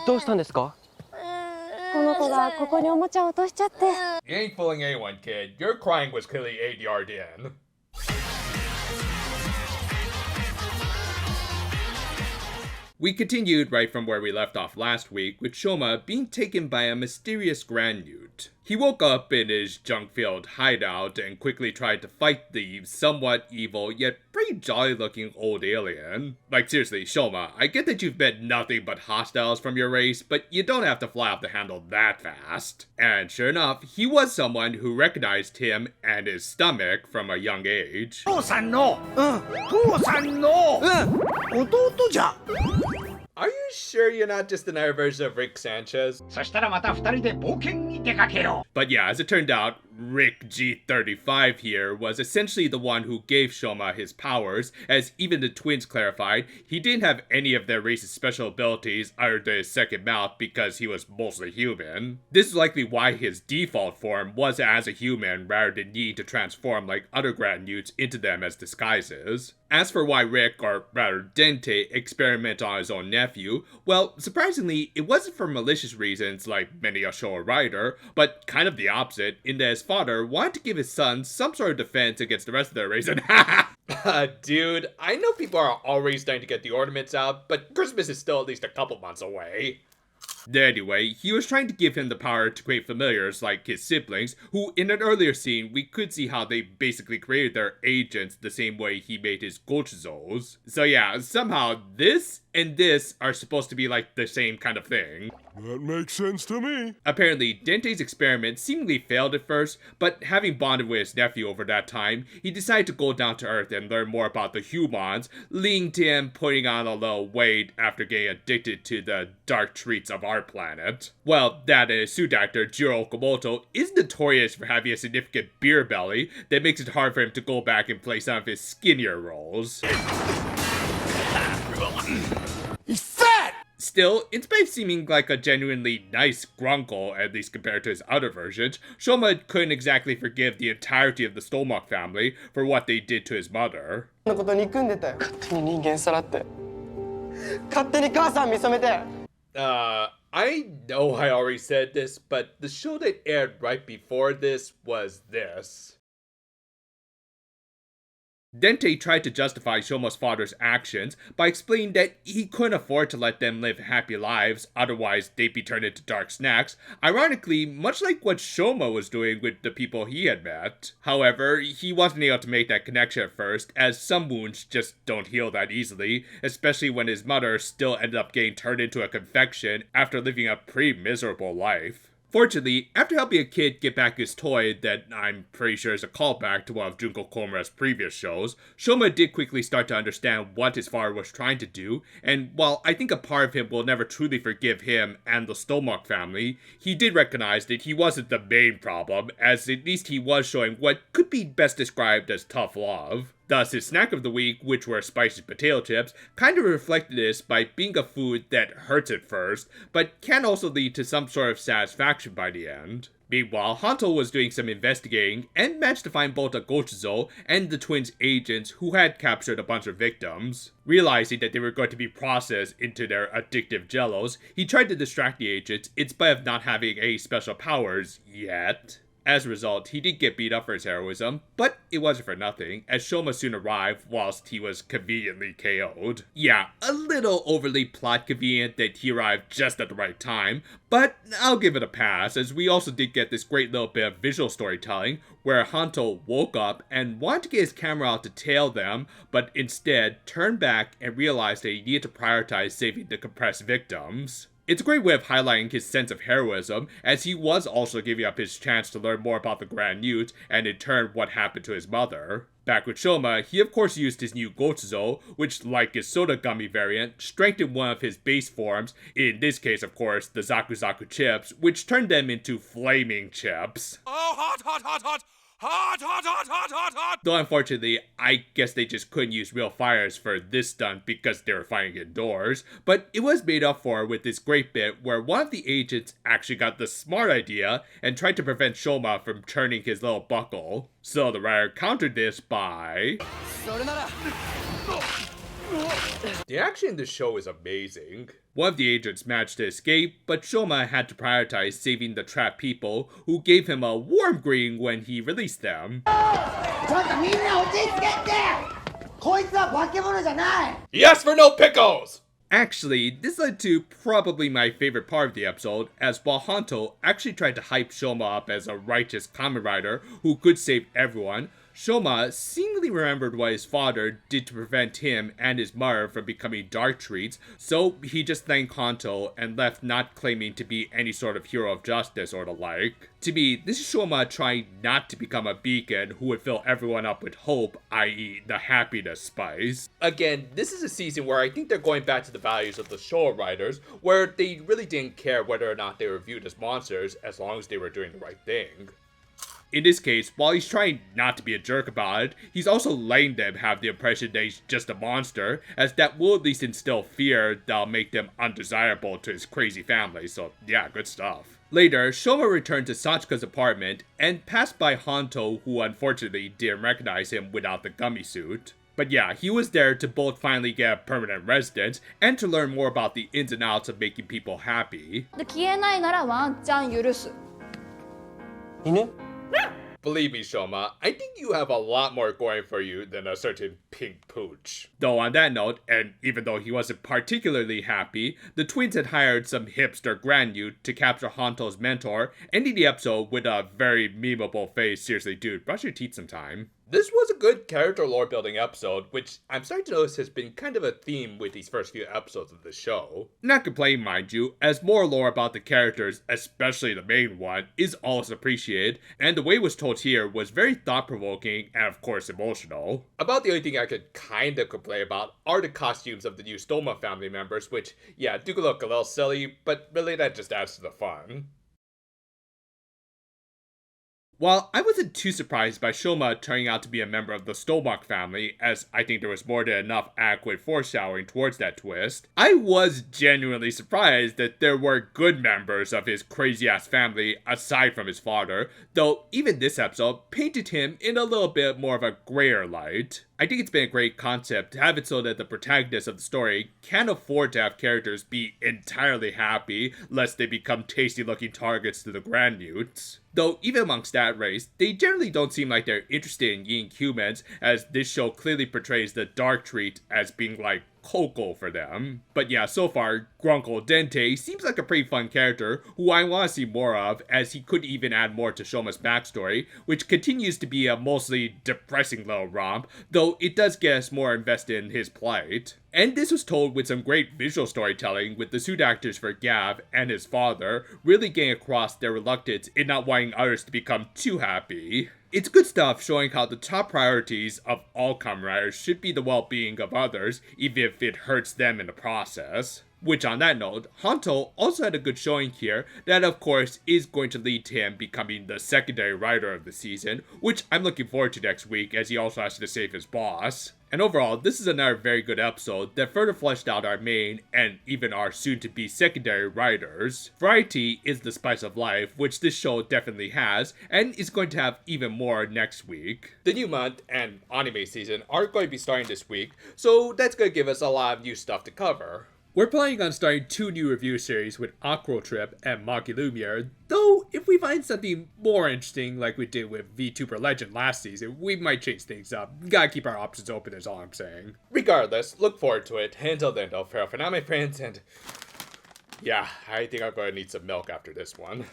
どうしたんですか？この子がここにおもちゃを落としちゃって。 You ain't fooling anyone, kid. Your crying was clearly ADR'd in. We continued right from where we left off last week, with Shoma being taken by a mysterious grand newt. He woke up in his junk-filled hideout and quickly tried to fight the somewhat evil yet pretty jolly-looking old alien. Like seriously, Shoma, I get that you've met nothing but hostiles from your race, but you don't have to fly off the handle that fast. And sure enough, he was someone who recognized him and his stomach from a young age. 父さんの弟じゃ。 Are you sure you're not just another version of Rick Sanchez? そしたらまた二人で冒険に出かけよう。 But yeah, as it turned out, Rick G35 here was essentially the one who gave Shoma his powers, as even the twins clarified, he didn't have any of their race's special abilities other than his second mouth because he was mostly human. This is likely why his default form was as a human rather than need to transform like other grand newts into them as disguises. As for why Rick, or rather Dente, experimented on his own nephew, well, surprisingly, it wasn't for malicious reasons like many a Showa writer, but kind of the opposite, in that his father wanted to give his son some sort of defense against the rest of their race and dude, I know people are already starting to get the ornaments out, but Christmas is still at least a couple months away. Anyway, he was trying to give him the power to create familiars like his siblings, who in an earlier scene we could see how they basically created their agents the same way he made his Gochuzos. So yeah, somehow this and this are supposed to be like the same kind of thing. That makes sense to me. Apparently, Dente's experiment seemingly failed at first, but having bonded with his nephew over that time, he decided to go down to Earth and learn more about the humans, leading to him putting on a little weight after getting addicted to the dark treats of our planet. Well, that and his suit actor, Jiro Okamoto, is notorious for having a significant beer belly that makes it hard for him to go back and play some of his skinnier roles. He's fat! Still, in spite of seeming like a genuinely nice Grunkle, at least compared to his other versions, Shoma couldn't exactly forgive the entirety of the Stolmach family for what they did to his mother. I know I already said this, but the show that aired right before this was this. Dente tried to justify Shoma's father's actions by explaining that he couldn't afford to let them live happy lives, otherwise they'd be turned into dark snacks, ironically much like what Shoma was doing with the people he had met. However, he wasn't able to make that connection at first, as some wounds just don't heal that easily, especially when his mother still ended up getting turned into a confection after living a pretty miserable life. Fortunately, after helping a kid get back his toy that I'm pretty sure is a callback to one of Junko Komura's previous shows, Shoma did quickly start to understand what his father was trying to do, and while I think a part of him will never truly forgive him and the Stolmach family, he did recognize that he wasn't the main problem, as at least he was showing what could be best described as tough love. Thus, his snack of the week, which were spicy potato chips, kind of reflected this by being a food that hurts at first, but can also lead to some sort of satisfaction by the end. Meanwhile, Hanto was doing some investigating and managed to find both a Gochuzo and the twins' agents who had captured a bunch of victims. Realizing that they were going to be processed into their addictive jellos, he tried to distract the agents in spite of not having any special powers yet. As a result, he did get beat up for his heroism, but it wasn't for nothing, as Shoma soon arrived whilst he was conveniently KO'd. Yeah, a little overly plot convenient that he arrived just at the right time, but I'll give it a pass, as we also did get this great little bit of visual storytelling, where Hanto woke up and wanted to get his camera out to tail them, but instead turned back and realized that he needed to prioritize saving the compressed victims. It's a great way of highlighting his sense of heroism, as he was also giving up his chance to learn more about the Grand Newt, and in turn what happened to his mother. Back with Shoma, he of course used his new Gochuzo, which, like his soda gummy variant, strengthened one of his base forms, in this case of course the Zaku Zaku chips, which turned them into flaming chips. Oh, hot, hot, hot, hot! Hot, hot, hot, hot, hot, hot! Though unfortunately, I guess they just couldn't use real fires for this stunt because they were fighting indoors, but it was made up for with this great bit where one of the agents actually got the smart idea and tried to prevent Shoma from turning his little buckle. So the writer countered this by... The action in this show is amazing. One of the agents managed to escape, but Shoma had to prioritize saving the trapped people, who gave him a warm greeting when he released them. He asked for no pickles! Actually, this led to probably my favorite part of the episode, as while Hanto actually tried to hype Shoma up as a righteous Kamen Rider who could save everyone, Shoma seemingly remembered what his father did to prevent him and his mother from becoming dark treats, so he just thanked Hanto and left, not claiming to be any sort of hero of justice or the like. To me, this is Shoma trying not to become a beacon who would fill everyone up with hope, i.e. the happiness spice. Again, this is a season where I think they're going back to the values of the Showa writers, where they really didn't care whether or not they were viewed as monsters as long as they were doing the right thing. In this case, while he's trying not to be a jerk about it, he's also letting them have the impression that he's just a monster, as that will at least instill fear that'll make them undesirable to his crazy family, so yeah, good stuff. Later, Shoma returned to Sachika's apartment and passed by Hanto, who unfortunately didn't recognize him without the gummy suit. But yeah, he was there to both finally get a permanent residence and to learn more about the ins and outs of making people happy. 消えないならワンチャン許す。犬 Believe me, Shoma, I think you have a lot more going for you than a certain pink pooch. Though on that note, and even though he wasn't particularly happy, the twins had hired some hipster Granute to capture Hanto's mentor, ending the episode with a very memeable face. Seriously, dude, brush your teeth sometime. This was a good character lore building episode, which I'm starting to notice has been kind of a theme with these first few episodes of the show. Not complaining, mind you, as more lore about the characters, especially the main one, is always appreciated, and the way it was told here was very thought-provoking and of course emotional. About the only thing I could kinda complain about are the costumes of the new Stoma family members, which, yeah, do look a little silly, but really that just adds to the fun. While I wasn't too surprised by Shoma turning out to be a member of the Stolbach family, as I think there was more than enough adequate foreshadowing towards that twist, I was genuinely surprised that there were good members of his crazy-ass family aside from his father, though even this episode painted him in a little bit more of a grayer light. I think it's been a great concept to have it so that the protagonists of the story can't afford to have characters be entirely happy, lest they become tasty-looking targets to the Granutes. Though, even amongst that race, they generally don't seem like they're interested in eating humans, as this show clearly portrays the Dark Treat as being like Coco for them. But yeah, so far, Grunkle Dente seems like a pretty fun character who I want to see more of, as he could even add more to Shoma's backstory, which continues to be a mostly depressing little romp, though it does get us more invested in his plight. And this was told with some great visual storytelling, with the suit actors for Gavv and his father really getting across their reluctance in not wanting others to become too happy. It's good stuff showing how the top priorities of all Kamen Riders should be the well-being of others, even if it hurts them in the process. Which, on that note, Hanto also had a good showing here that of course is going to lead to him becoming the secondary rider of the season, which I'm looking forward to next week as he also has to save his boss. And overall, this is another very good episode that further fleshed out our main and even our soon-to-be secondary writers. Variety is the spice of life, which this show definitely has, and is going to have even more next week. The new month and anime season are going to be starting this week, so that's going to give us a lot of new stuff to cover. We're planning on starting 2 new review series with Acro Trip and Maki Lumiere, though if we find something more interesting like we did with VTuber Legend last season, we might change things up. Gotta keep our options open is all I'm saying. Regardless, look forward to it. Until then, though, farewell for now, my friends, and yeah, I think I'm gonna need some milk after this one.